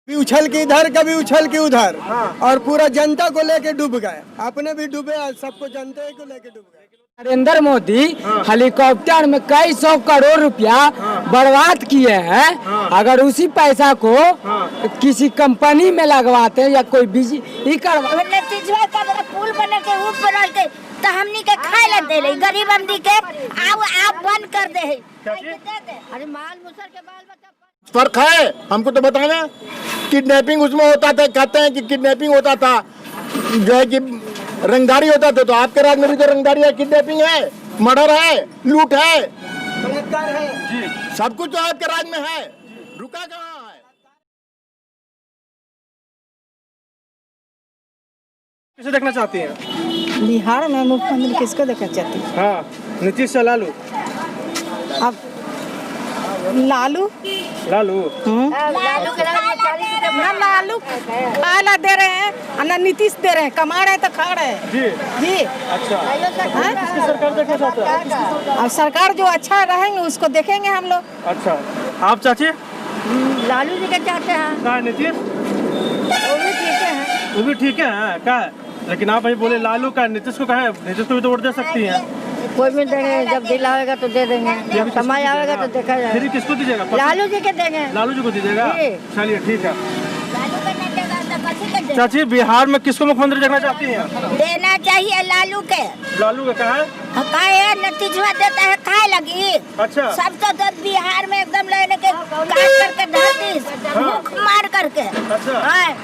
कभी उछल के इधर कभी उछल के उधर। और पूरा जनता को लेके डूब गए, अपने भी डूबे और सबको जनता को लेके डूब गए। नरेंद्र मोदी हेलीकॉप्टर में कई 100 करोड़ रुपया बर्बाद किए हैं। अगर उसी पैसा को किसी कंपनी में लगवाते या कोई बिजली पुल बने के ऊपर तो हमनी के खाए लग दे गरीब आदमी के आप बंद कर दे। अरे माल मुसर के बाल बच्चा फर्क है, हमको तो बताना। किडनैपिंग उसमें होता था, कहते हैं कि किडनैपिंग होता था, जो है कि रंगदारी होता था। तो आपके राज्य में भी तो रंगदारी है, किडनैपिंग है, मर्डर है, लूट है, बलात्कार है जी, सब कुछ तो आपके राज्य में है। रुका कहाँ है? किसे देखना चाहती हैं? बिहार में मुख्यमंत्री किसको देखना चाहती है? हाँ, नीतीश या लालू? अब लालू लालू ना लालू खाला दे रहे हैं ना नीतीश दे रहे हैं, कमा रहे हैं तो खा रहे हैं जी जी। अच्छा, किसकी सरकार देखना चाहते हैं? अब सरकार जो अच्छा रहेंगे उसको देखेंगे हम लोग। अच्छा, आप चाची? लालू जी के चाहते हैं। कहाँ है नीतीश? वो भी ठीक है। वो भी ठीक है, क्या है? लेकिन आप भाई बोले लालू का, नीतीश को कहा है? नीतीश को भी तो वोट दे सकती हैं। कोई भी देंगे, जब दिल आएगा तो दे देंगे, जब समय आएगा तो देखा जाएगा। फिर किसको दीजिएगा? लालू जी के देंगे। लालू जी को दीजिएगा? जी। चलिए ठीक है। लालू का नहीं देगा तो किसी के देंगे? चाची, बिहार में किसको मुख्यमंत्री देखना चाहती हैं? देना चाहिए लालू के। लालू का कहा है? खाए नतीजा देता है, खाए लगी। अच्छा, सब तो बिहार में एकदम लेने के काट करके धरती मुख मार करके अच्छा।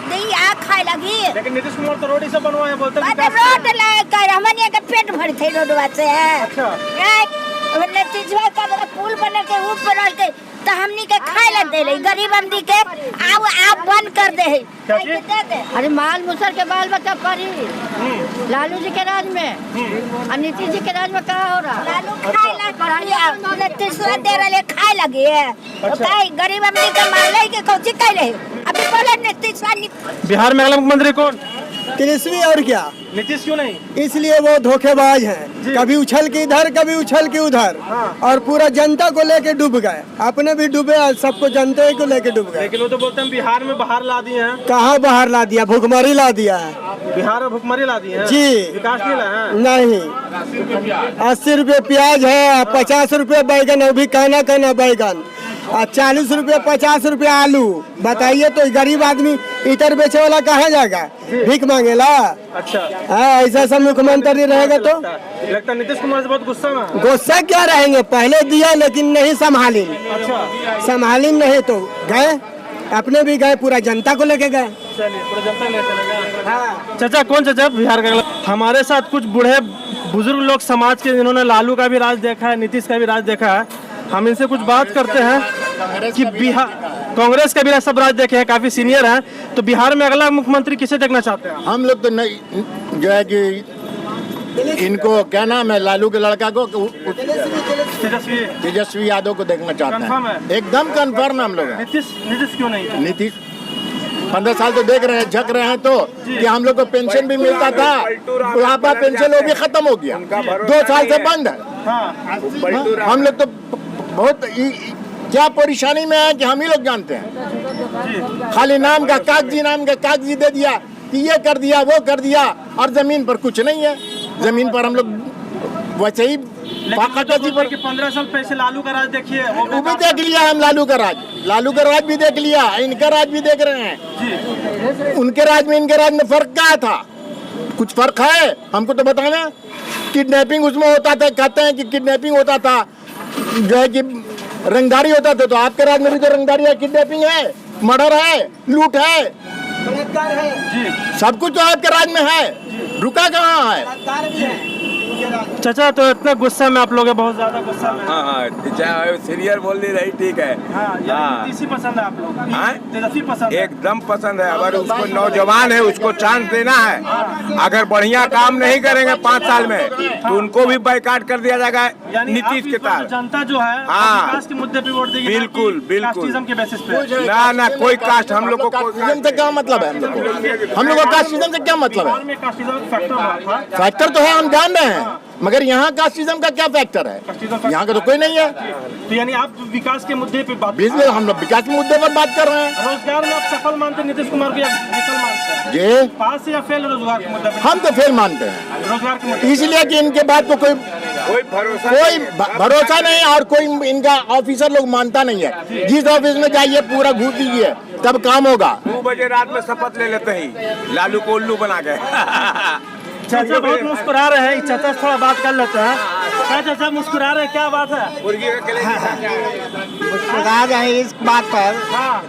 दिया खाए लगी। लेकिन नीतीश कुमार तो रोड ही सब बनवाए, बोलते हैं अरे रोड लाकर हमने के पेट भरी थे रोडवा से। अच्छा। नतीजा का पुल बने के ऊपर तो हमनी के खाए लग दे गरीब आदमी के आप बंद कर दे। अरे माल मुसर के बाल बच्चा पड़ी लालू जी के राज में और नीतीश जी के राज में क्या हो रहा? लालू खाए लग नतीजा दे रहे खाए लगी है। गरीब आदमी के मारले के कौची कहले अभी बोले नीतीश। बिहार में अगला मुख्यमंत्री कौन? तेजस्वी। और क्या? नीतीश क्यों नहीं? इसलिए वो धोखेबाज हैं, कभी उछल के इधर कभी उछल के उधर। और पूरा जनता को लेके डूब गए, अपने भी डूबे और सबको जनता को लेके डूब गए। लेकिन वो तो बोलते हैं बिहार में बाहर ला दिए हैं। कहाँ बाहर ला दिया? भुखमरी ला दिया है। बिहार में भुखमरी ला दिए हैं जी। विकास नहीं लाया है? नहीं, 80 रुपये प्याज है, 50 रुपये बैगन, अभी कहना बैगन, और 40 रुपये 50 रुपये आलू। बताइए तो गरीब आदमी इतर बेचे वाला कहाँ जाएगा? भीख मांगेला? अच्छा, ऐसा सब मुख्यमंत्री रहेगा तो लगता है नीतीश कुमार से बहुत गुस्सा में। गुस्सा क्या रहेंगे? पहले दिया लेकिन नहीं संभाली। अच्छा, संभाली नहीं तो गए, अपने भी गए, पूरा जनता को लेके गए। चलिए, पूरा जनता ले चलेगा। हाँ। चाचा, कौन चाचा बिहार का? हमारे साथ कुछ बूढ़े बुजुर्ग लोग समाज के, जिन्होंने लालू का भी राज देखा है, नीतीश का भी राज देखा है। हम इनसे कुछ बात करते हैं कि बिहार कांग्रेस का भी सब राज देखे हैं, काफी सीनियर हैं। तो बिहार में अगला मुख्यमंत्री किसे देखना चाहते हैं? हम लोग तो नहीं, जो है कि इनको क्या नाम है, लालू के लड़का को, तेजस्वी यादव को देखना चाहते कंफर्म हैं। है? एकदम कंफर्म है हम लोग। नीतीश क्यों नहीं? नीतीश 15 साल तो देख रहे हैं, झक रहे हैं तो कि हम लोग को पेंशन भी मिलता था, बुढ़ापा पेंशन वो भी खत्म हो गया, 2 साल से बंद है। हम लोग तो बहुत क्या परेशानी में है कि हम ही लोग जानते हैं। खाली नाम का कागजी दे दिया कि ये कर दिया वो कर दिया, और जमीन पर कुछ नहीं है। जमीन पर हम लोग वैसे ही पर 15 साल पहले लालू का राज देखिए, वो भी देख लिया हम। लालू का राज भी देख लिया, इनका राज भी देख रहे हैं। उनके राज में इनके राज में फर्क क्या था? कुछ फर्क है, हमको तो बताना। किडनैपिंग उसमें होता था, कहते हैं कि किडनैपिंग होता था, जो है कि रंगदारी होता था। तो आपके राज्य में भी तो रंगदारी है, किडनैपिंग है, मर्डर है, लूट है, बलात्कार है जी, सब कुछ तो आपके राज्य में है। रुका कहाँ है? चाचा, तो इतना गुस्सा में आप लोग हैं, बहुत ज्यादा गुस्सा में। हाँ, सीनियर बोल नहीं रही, ठीक है। नीतीश पसंद है आप लोग? तेजस्वी पसंद है? एकदम पसंद है। अगर उसको नौजवान है, उसको चांस देना है। अगर बढ़िया काम नहीं करेंगे 5 साल में तो उनको भी बाइकाट कर दिया जाएगा नीतीश के तहत। जनता जो है विकास के मुद्दे पे वोट देगी, बिल्कुल बिल्कुल के बेसिस पे। ना कोई कास्ट हम लोग को कास्टिज्म से क्या मतलब है? हम लोग को कास्टिज्म से क्या मतलब है? फैक्टर फैक्टर तो है, हम जान रहे हैं, मगर यहाँ कास्टिज्म का क्या फैक्टर है? यहाँ का तो कोई नहीं है। तो यानी आप विकास के मुद्दे पे बात, बिजनेस, हम लोग विकास के मुद्दे पर बात कर रहे हैं। रोजगार में आप सफल मानते हैं नीतीश कुमार को या विफल मानते हैं? जी, पास या फेल रोजगार के मुद्दे पे? हम तो फेल मानते हैं, रोजगार के मुद्दे इसलिए कि इनके बात को कोई भरोसा नहीं और कोई इनका ऑफिसर लोग मानता नहीं है। जिस ऑफिस में जाइए पूरा घूस दीजिए तब काम होगा। 2 बजे रात में शपथ ले लेते ही लालू को उल्लू बना के। चाचा बहुत मुस्कुरा रहे हैं, चाचा से थोड़ा बात कर लेते हैं। क्या चाचा मुस्कुरा रहे हैं, क्या बात है? मुस्कुरा रहे हैं इस बात पर हाँ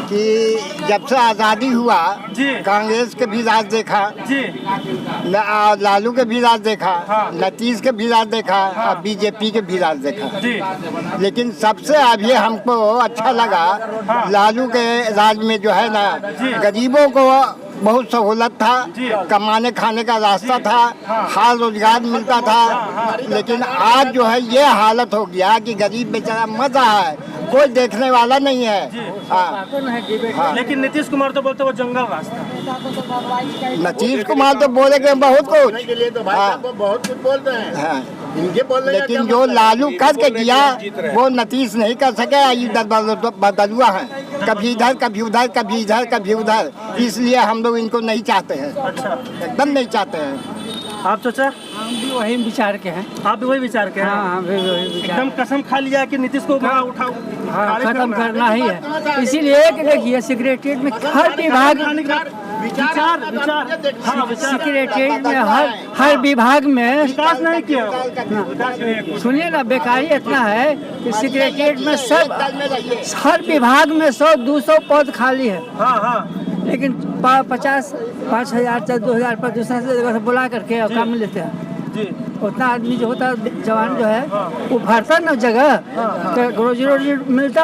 कि जब से आज़ादी हुआ जी, कांग्रेस के भी राज देखा, जी लालू के भी राज देखा, हाँ। नीतीश के भी राज देखा, और बीजेपी के भी राज देखा। जी, लेकिन सबसे अभी हमको अच्छा लगा लालू के राज में जो है ना, गरीबों को बहुत सहूलत था, कमाने खाने का रास्ता था, हाल रोजगार मिलता था। लेकिन आज जो है ये हालत हो गया कि गरीब बेचारा मजा है, कोई देखने वाला नहीं है। हाँ। लेकिन नीतीश कुमार तो बोलते वो जंगल रास्ता। नीतीश कुमार तो बोलेंगे बहुत कुछ, के लिए तो भाई साहब वो बहुत कुछ बोलते हैं। हाँ। इनके बोलने का लेकिन क्या जो मतलब? लालू करके किया वो नीतीश नहीं कर सके। इधर बदलुआ है, कभी इधर कभी उधर, कभी इधर कभी उधर, इसलिए हम लोग इनको नहीं चाहते हैं। अच्छा, एकदम नहीं चाहते हैं। आप चाचा? हम भी वही विचार के हैं। आप भी वही विचार के हैं? हाँ, भी वही विचार। एकदम कसम खा लिया कि नीतीश को उठाओ, हाँ, खत्म करना ही है। इसीलिए कि देखिए सेक्रेटरीट में हर विभाग, विचार हाँ, विचार सेक्रेटरीट में हर विभाग में विकास नहीं किया, विकास नहीं किया। सुनिए ना, बेकारी इतना है कि सेक्रेटरीट में सब हर विभाग में 100-200 पद खाली है। हाँ हाँ, लेकिन 5,000 से 2,000 पर दूसरा जगह से बुला करके और काम लेते हैं। जी, उतना आदमी जो होता है, जवान जो है वो भरता ना जगह, तो रोजी रोटी मिलता।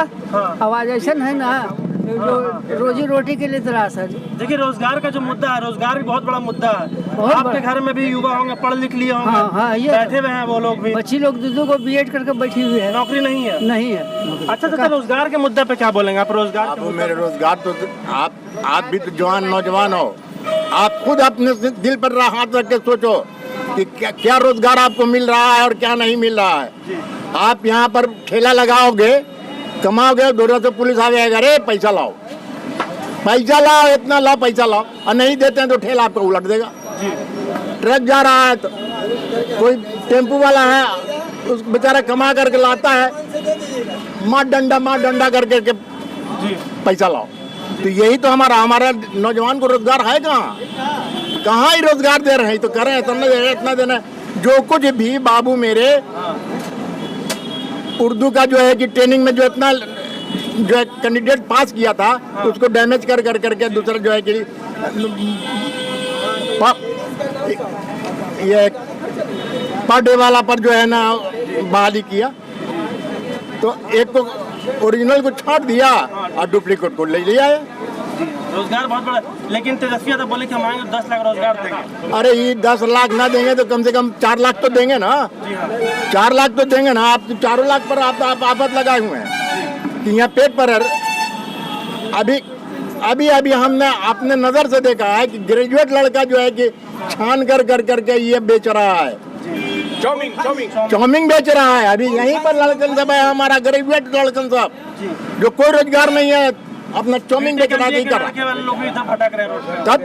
आवाज ऐसा है ना, जो रोजी रोटी के लिए तलाश है। देखिए रोजगार का जो मुद्दा है, रोजगार भी बहुत बड़ा मुद्दा है। बहुत आपके बड़ा। घर में भी युवा होंगे, पढ़ लिख लिए होंगे, हाँ, ये बैठे हुए हैं वो लोग भी, बच्ची लोग दूधों को बीएड करके बैठी हुई है, नौकरी नहीं है। नहीं है। अच्छा तो रोजगार के मुद्दे पे क्या बोलेंगे आप? रोजगार के आप मुद्दे मेरे रोजगार तो आप भी तो जवान नौजवान हो, आप खुद अपने दिल पर हाथ रख के सोचो कि क्या रोजगार आपको मिल रहा है और क्या नहीं मिल रहा है। आप यहाँ पर ठेला लगाओगे, कमाओगे, दूर से पुलिस आ जाएगा, अरे पैसा लाओ, पैसा लाओ, इतना लाओ, पैसा लाओ, और नहीं देते हैं तो ठेला आपको उलट देगा। ट्रक जा रहा है तो कोई टेम्पू वाला है, उस बेचारा कमा करके लाता है, मार डंडा करके पैसा लाओ। तो यही तो हमारा नौजवान को रोजगार है कहाँ ही रोजगार दे रहे हैं। तो कर रहे हैं इतना दे रहे, इतना देना। जो कुछ भी बाबू मेरे उर्दू का जो है कि ट्रेनिंग में जो इतना जो है कैंडिडेट पास किया था, उसको डैमेज करके दूसरा जो है कि ये पर डे वाला पर जो है ना बहाली किया, तो एक को ओरिजिनल को छाट दिया और डुप्लीकेट को ले लिया है। रोजगार बहुत बड़ा, लेकिन तेजस्वी यादव बोले कि हम आएंगे 10 लाख रोजगार देंगे। अरे ये 10 लाख ना देंगे तो कम से कम 4 लाख तो देंगे ना। 4 लाख तो देंगे ना। आप 4 लाख पर आप आफत लगाए हुए हैं कि यहाँ पेट पर अभी हमने अपने नजर से देखा है कि ग्रेजुएट लड़का जो है कि छान कर ये बेच रहा है, चाउमीन बेच रहा है। अभी यहीं पर लड़कन सब है, हमारा ग्रेजुएट लड़कन सब जो कोई रोजगार नहीं है, अपना चाउमीन बेच रहा है। तब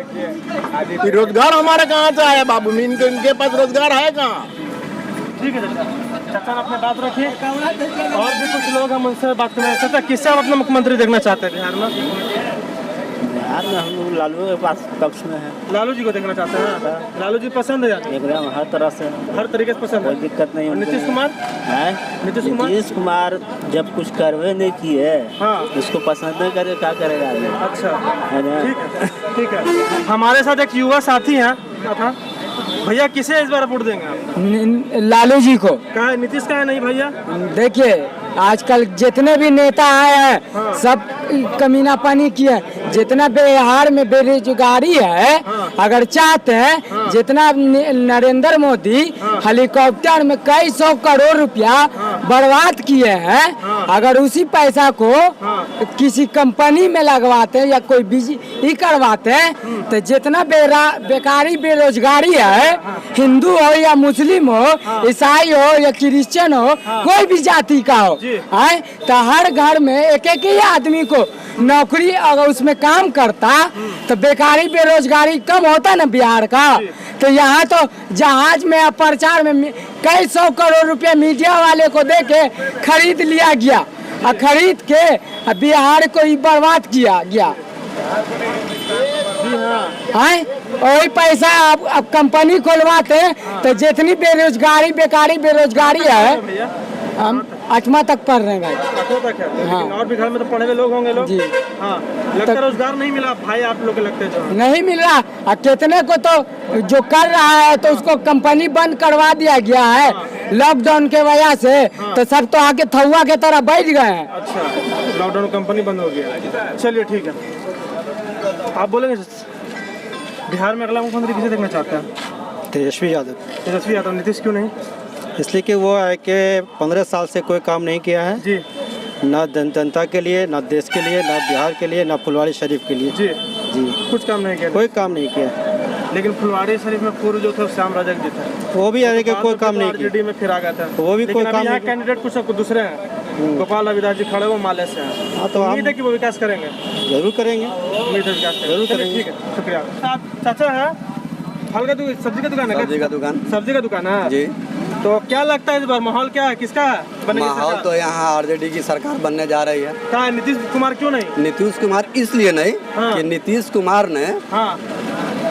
रोजगार हमारे कहाँ से आया बाबू? इनके पास रोजगार है कहाँ? ठीक है चाचा, अपने बात रखिए। और भी कुछ लोग हम उनसे बात करें। चाचा, किससे आप अपना मुख्यमंत्री देखना चाहते हैं बिहार में? बिहार में हम लोग लालू के पास पक्ष में है। लालू जी को देखना चाहते हैं? लालू जी पसंद है? एकदम हर तरह से, हर तरीके से पसंद कोई है। दिक्कत नहीं। नीतीश कुमार है? नीतीश कुमार जब कुछ करवे नहीं किए, हाँ, उसको पसंद नहीं करे, क्या करेगा आदमी? अच्छा, है ना? ठीक है। हमारे साथ एक युवा साथी हैं। भैया किसे इस बार वोट देंगे आप? लालू जी को। कहा है नीतीश का है? नहीं भैया, देखिए आजकल जितने भी नेता आए हैं सब कमीना पानी किए। जितना बिहार में बेरोजगारी है, अगर चाहते हैं जितना नरेंद्र मोदी हेलीकॉप्टर में कई 100 करोड़ रुपया बर्बाद किए हैं। अगर उसी पैसा को किसी कंपनी में लगवाते या कोई बिजली करवाते तो जितना बेकारी बेरोजगारी है, हिंदू हो या मुस्लिम हो, ईसाई हो या क्रिश्चियन हो, कोई भी जाति का हो, है तो हर घर में एक एक ही आदमी को नौकरी अगर उसमें काम करता तो बेकारी बेरोजगारी कम होता ना बिहार का। तो यहाँ तो जहाज में प्रचार में कई 100 करोड़ रुपया मीडिया वाले को दे के खरीद लिया गया और खरीद के बिहार को ही बर्बाद किया गया है। वही पैसा अब कंपनी खोलवाते तो जितनी बेकारी बेरोजगारी है। हम 8वां तक पढ़ रहे हैं भाई। 8वां तक है, लेकिन और भी घर में तो पढ़े हुए लोग होंगे लोग जी। हाँ, लगता है रोजगार नहीं मिला भाई आप लोग के, लगते जो नहीं मिल रहा। और कितने को तो जो कर रहा है तो उसको कंपनी बंद करवा दिया गया है लॉकडाउन के वजह से। तो सब तो आके थौआ के तरह बैठ गए हैं। अच्छा, लॉकडाउन कंपनी बंद हो गया। चलिए ठीक है, आप बोलेंगे बिहार में अगला मुख्यमंत्री किसे देखना चाहते हैं? तेजस्वी यादव। तेजस्वी यादव। नीतीश क्यों नहीं? इसलिए कि वो है कि 15 साल से कोई काम नहीं किया है जी, ना जनता के लिए, ना देश के लिए, ना बिहार के लिए, ना फुलवाड़ी शरीफ के लिए। जी जी, कुछ काम नहीं किया। कोई काम नहीं किया। लेकिन फुलवाड़ी शरीफ में पूर्व जो थे श्याम रजक जी थे, वो भी है कि कोई काम नहीं किया। आरजेडी में फिर आ गया था, वो भी कोई काम नहीं। कैंडिडेट कुछ दूसरे हैं। गोपाल रविदास जी खड़े वो माले से हैं। हाँ, तो उम्मीद है कि वो विकास करेंगे। जरूर करेंगे, उम्मीद है विकास जरूर करेंगे। ठीक है, शुक्रिया। चाचा है फल का सब्जी का दुकान है? सब्जी का दुकान। सब्जी का दुकान है जी। तो क्या लगता है इस बार माहौल क्या है, किसका है बनेगी माहौल सरकार? तो यहाँ आरजेडी की सरकार बनने जा रही है। कहाँ है? नीतीश कुमार क्यों नहीं? नीतीश कुमार इसलिए नहीं हाँ। कि नीतीश कुमार ने हाँ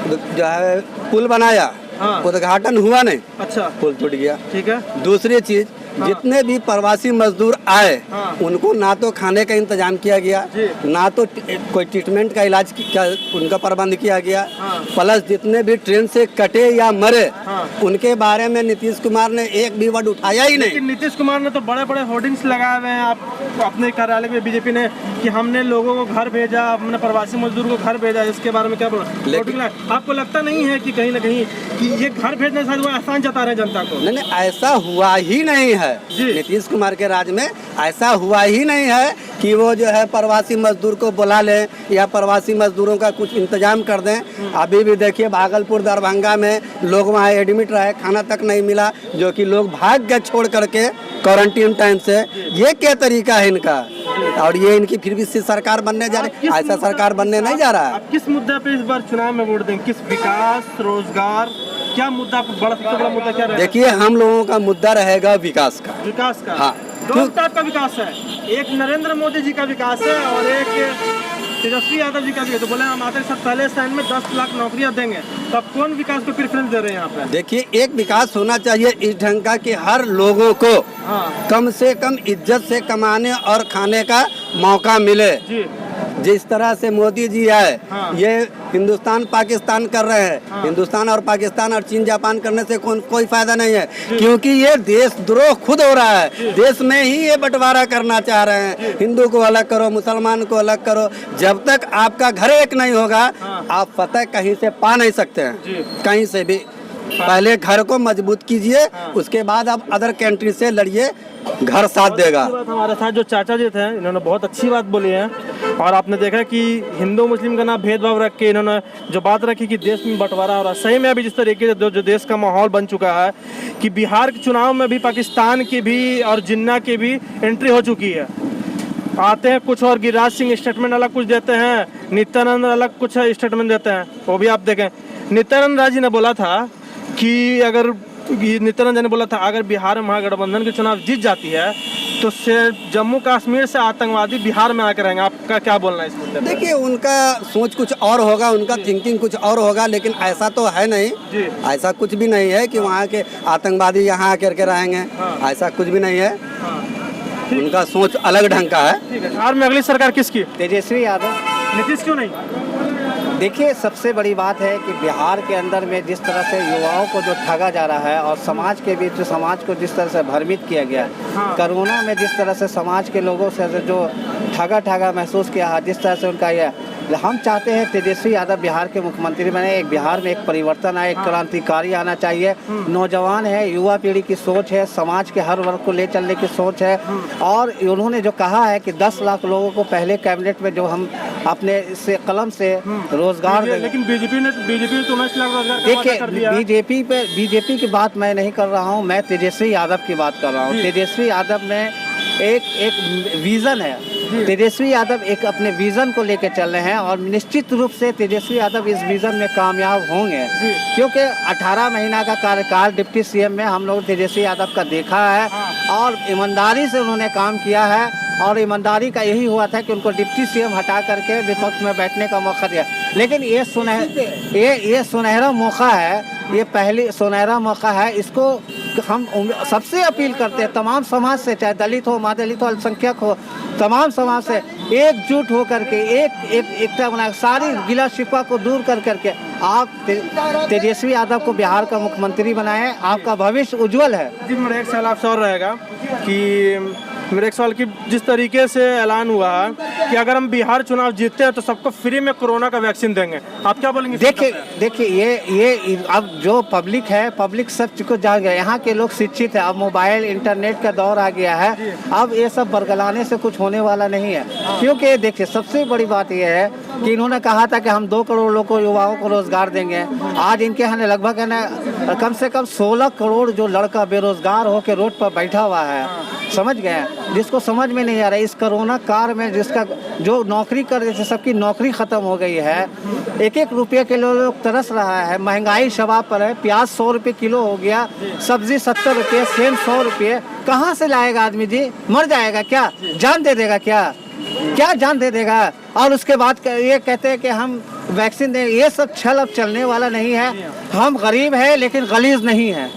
जो है पुल बनाया, हाँ। उद्घाटन हुआ नहीं, अच्छा पुल टूट गया। ठीक है। दूसरी चीज, जितने भी प्रवासी मजदूर आए हाँ। उनको ना तो खाने का इंतजाम किया गया, जी। ना तो कोई ट्रीटमेंट का इलाज का उनका प्रबंध किया गया, हाँ। प्लस जितने भी ट्रेन से कटे या मरे हाँ। उनके बारे में नीतीश कुमार ने एक भी वर्ड उठाया ही नहीं। लेकिन नीतीश कुमार ने तो बड़े बड़े होर्डिंग्स लगाए हुए हैं आप अपने कार्यालय में बीजेपी ने कि हमने लोगों को घर भेजा, हमने प्रवासी मजदूर को घर भेजा। इसके बारे में क्या बोला? आपको लगता नहीं है कि कहीं ना कहीं कि ये घर भेजने से वो आसान जता रहे जनता को? नहीं, ऐसा हुआ ही नहीं है। नीतीश कुमार के राज में ऐसा हुआ ही नहीं है कि वो जो है प्रवासी मजदूर को बुला लें या प्रवासी मजदूरों का कुछ इंतजाम कर दें। अभी भी देखिए भागलपुर दरभंगा में लोग वहाँ एडमिट रहे, खाना तक नहीं मिला, जो कि लोग भाग गए छोड़ करके क्वारंटीन टाइम से। ये क्या तरीका है इनका? और ये इनकी फिर भी सरकार बनने जा रही है। ऐसा सरकार बनने नहीं जा रहा है। आप किस मुद्दे पे इस बार चुनाव में वोट देंगे? किस विकास, रोजगार, क्या मुद्दा बड़ा सबसे बड़ा मुद्दा क्या रहेगा? देखिए, हम लोगों का मुद्दा रहेगा विकास का। विकास का? हाँ। दो टाइप का विकास है, एक नरेंद्र मोदी जी का विकास है और एक तेजस्वी यादव जी का भी है। तो बोले हम आते सब पहले साल में 10 लाख नौकरियां देंगे, तो आप कौन विकास को प्रेफरेंस दे रहे हैं यहाँ पे? देखिए, एक विकास होना चाहिए इस ढंग का कि हर लोगों को कम से कम इज्जत से कमाने और खाने का मौका मिले। जी। जिस तरह से मोदी जी आए, ये हिंदुस्तान पाकिस्तान कर रहे हैं। हिंदुस्तान और पाकिस्तान और चीन जापान करने से कोई फायदा नहीं है, क्योंकि ये देशद्रोह खुद हो रहा है। देश में ही ये बंटवारा करना चाह रहे हैं। हिंदू को अलग करो, मुसलमान को अलग करो। जब तक आपका घर एक नहीं होगा, आप फतह कहीं से पा नहीं सकते हैं, कहीं से भी। पहले घर को मजबूत कीजिए, उसके बाद आप अदर कंट्री से लड़िए, घर साथ देगा। हमारे साथ जो चाचा जी थे, इन्होंने बहुत अच्छी बात बोली है। और आपने देखा कि हिंदू मुस्लिम का ना भेदभाव रख के इन्होंने जो बात रखी कि देश में बंटवारा हो रहा है। सही में अभी जिस तरीके से जो देश का माहौल बन चुका है कि बिहार के चुनाव में भी पाकिस्तान की भी और जिन्ना की भी एंट्री हो चुकी है। आते हैं कुछ और गिरिराज सिंह स्टेटमेंट अलग कुछ देते हैं, नित्यानंद अलग कुछ स्टेटमेंट देते हैं। वो भी आप देखें, नित्यानंद राय जी ने बोला था कि अगर नित्यानंद ने बोला था अगर बिहार में महागठबंधन के चुनाव जीत जाती है तो जम्मू कश्मीर से आतंकवादी बिहार में आकर रहेंगे। आपका क्या बोलना है इस मुद्दे पर? देखिए, उनका सोच कुछ और होगा, उनका थिंकिंग कुछ और होगा, लेकिन ऐसा तो है नहीं। ऐसा कुछ भी नहीं है कि वहाँ के आतंकवादी यहाँ आकर के रहेंगे। ऐसा कुछ भी नहीं है। उनका सोच अलग ढंग का है। बिहार में अगली सरकार किसकी? तेजस्वी यादव। नीतीश क्यों नहीं? देखिए, सबसे बड़ी बात है कि बिहार के अंदर में जिस तरह से युवाओं को जो ठगा जा रहा है और समाज के बीच समाज को जिस तरह से भ्रमित किया गया, कोरोना में जिस तरह से समाज के लोगों से जो ठगा महसूस किया है, जिस तरह से उनका यह हम चाहते हैं तेजस्वी यादव बिहार के मुख्यमंत्री बने, एक बिहार में एक परिवर्तन आए, एक क्रांतिकारी आना चाहिए। नौजवान है, युवा पीढ़ी की सोच है, समाज के हर वर्ग को ले चलने की सोच है। और उन्होंने जो कहा है कि 10 लाख लोगों को पहले कैबिनेट में जो हम अपने से कलम से रोजगार देंगे। लेकिन बीजेपी ने तो 19 लाख रोजगार का वादा कर दिया। देखिए बीजेपी की बात मैं नहीं कर रहा हूँ, मैं तेजस्वी यादव की बात कर रहा हूँ। तेजस्वी यादव में एक विजन है। तेजस्वी यादव एक अपने विजन को लेकर चल रहे हैं और निश्चित रूप से तेजस्वी यादव इस विजन में कामयाब होंगे, क्योंकि 18 महीना का कार्यकाल डिप्टी सीएम में हम लोग तेजस्वी यादव का देखा है और ईमानदारी से उन्होंने काम किया है। और ईमानदारी का यही हुआ था कि उनको डिप्टी सीएम हटा करके विपक्ष में बैठने का मौका दिया। लेकिन ये सुनहरा मौका है, ये पहली सुनहरा मौका है। इसको हम सबसे अपील करते हैं, तमाम समाज से, चाहे दलित हो, मादलित हो, अल्पसंख्यक हो, तमाम समाज से एकजुट हो करके एकता बना सारी गिला शिकवा को दूर कर करके आप तेजस्वी यादव को बिहार का मुख्यमंत्री बनाएं। आपका भविष्य उज्जवल है। जी, मेरा एक सवाल आपसे और रहेगा कि मेरे एक सवाल की जिस तरीके से ऐलान हुआ कि अगर हम बिहार चुनाव जीतते हैं तो सबको फ्री में कोरोना का वैक्सीन देंगे, आप क्या बोलेंगे? देखिए ये अब जो पब्लिक है, पब्लिक सब चीज़ को जान गया। यहाँ के लोग शिक्षित है, अब मोबाइल इंटरनेट का दौर आ गया है। अब ये सब बरगलाने से कुछ होने वाला नहीं है, क्योंकि देखिए सबसे बड़ी बात यह है कि इन्होंने कहा था कि हम 2 करोड़ लोगों को, युवाओं को रोजगार देंगे। आज इनके यहाँ लगभग है ना कम से कम 16 करोड़ जो लड़का बेरोजगार होकर रोड पर बैठा हुआ है, समझ गए, जिसको समझ में नहीं आ रहा है इस कोरोना काल में जिसका जो नौकरी कर रहे थे सबकी नौकरी खत्म हो गई है। 1-1 रुपये किलो लोग तरस रहा है, महंगाई शबाब पर है। प्याज 100 रुपये किलो हो गया, सब्जी 70 रुपये, सेम 100 रुपये। कहाँ से लाएगा आदमी जी? मर जाएगा क्या? जान दे देगा क्या जान दे देगा? और उसके बाद ये कहते हैं कि हम वैक्सीन दें। ये सब छल अब चलने वाला नहीं है। हम गरीब हैं लेकिन गलीज नहीं है।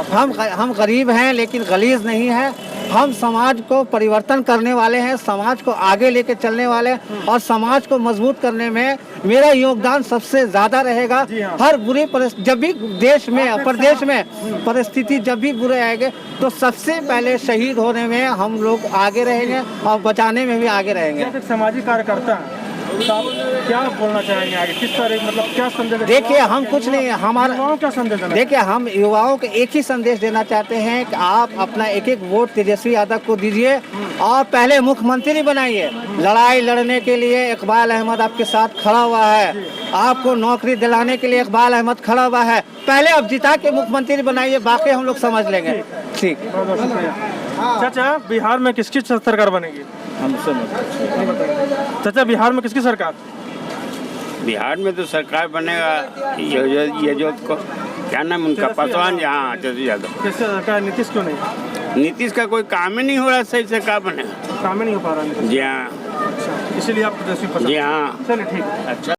हम गरीब हैं लेकिन गलीज नहीं है। हम समाज को परिवर्तन करने वाले हैं, समाज को आगे लेके चलने वाले हैं और समाज को मजबूत करने में मेरा योगदान सबसे ज़्यादा रहेगा। हर बुरी परिस्थिति जब भी देश में, प्रदेश में परिस्थिति जब भी बुरे आएंगे तो सबसे पहले शहीद होने में हम लोग आगे रहेंगे और बचाने में भी आगे रहेंगे। सामाजिक कार्यकर्ता तो आप क्या बोलना चाहेंगे आगे? किस तरह, मतलब क्या संदेश? देखिए हम कुछ नहीं, हमारा युवाओं क्या संदेश देना? देखिए हम युवाओं को एक ही संदेश देना चाहते हैं कि आप अपना 1-1 वोट तेजस्वी यादव को दीजिए और पहले मुख्यमंत्री बनाइए। लड़ाई लड़ने के लिए इकबाल अहमद आपके साथ खड़ा हुआ है, आपको नौकरी दिलाने के लिए इकबाल अहमद खड़ा हुआ है। पहले आप जिता के मुख्यमंत्री बनाइए, बाकी हम लोग समझ लेंगे। ठीक। चाचा, बिहार में किसकी सरकार बनेगी? चाचा, बिहार में किसकी सरकार? बिहार में तो सरकार बनेगा ये जो क्या नाम उनका, पासवान। यहाँ तेजस्वी यादव। किसकी सरकार? नीतीश क्यों नहीं? नीतीश का कोई काम ही नहीं हो रहा, सही सरकार बनेगा। काम ही नहीं हो पा रहा? जी हाँ। अच्छा, इसीलिए आप तेजस्वी पसंद? जी हाँ। चलिए ठीक है। अच्छा।